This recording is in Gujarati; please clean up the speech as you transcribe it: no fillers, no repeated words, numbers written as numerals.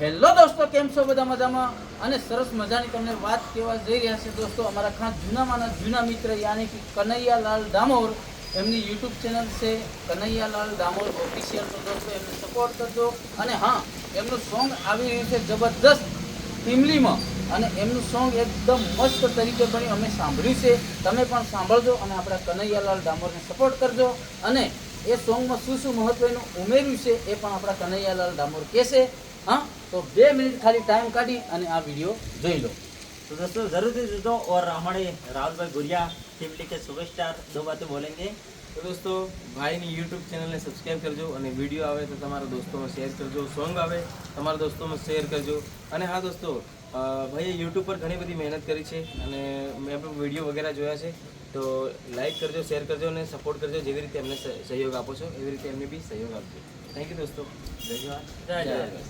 હેલો દોસ્તો, કેમ છો? બધા મજામાં? અને સરસ મજાની તમને વાત કહેવા જઈ રહ્યા છે દોસ્તો, અમારા ખાસ જૂનામાંના જૂના મિત્ર યાની કે કનૈયાલાલ ડામોર, એમની યુટ્યુબ ચેનલ છે કનૈયાલાલ ડામોર ઓફિશિયલ. તો દોસ્તો એમને સપોર્ટ કરજો. અને હા, એમનું સોંગ આવી રહ્યું છે જબરદસ્ત ટીમલીમાં, અને એમનું સોંગ એકદમ મસ્ત તરીકે બની અમે સાંભળ્યું છે. તમે પણ સાંભળજો અને આપણા કનૈયાલાલ ડામોરને સપોર્ટ કરજો. અને એ સોંગમાં શું શું મહત્વનું ઉમેર્યું છે એ પણ આપણા કનૈયાલાલ ડામોર કહેશે. हाँ, तो 2 मिनट खाली टाइम काटी અને આ વિડિયો જોઈ લો. तो दोस्तों जरूर से जुड़ो और हमारे राहुल भाई गुड़िया टीम के सुपरस्टार 2 बातें बोलेंगे. तो दोस्तों भाईની યુટ્યુબ ચેનલને સબસ્ક્રાઈબ કરજો અને વિડીયો આવે તો તમારા દોસ્તોમાં શેર કરજો, સોંગ આવે તમારા દોસ્તોમાં શેર કરજો. અને હા દોસ્તો, ભાઈએ યુટ્યુબ પર ઘણી બધી મહેનત કરી છે અને મેં પણ વિડીયો વગેરે જોયા છે. તો લાઈક કરજો, શેર કરજો અને સપોર્ટ કરજો. જેવી રીતે એમને સહયોગ આપો છો એવી રીતે એમને બી સહયોગ આપજો. થેન્ક યુ દોસ્તો. जय जवान जय जय.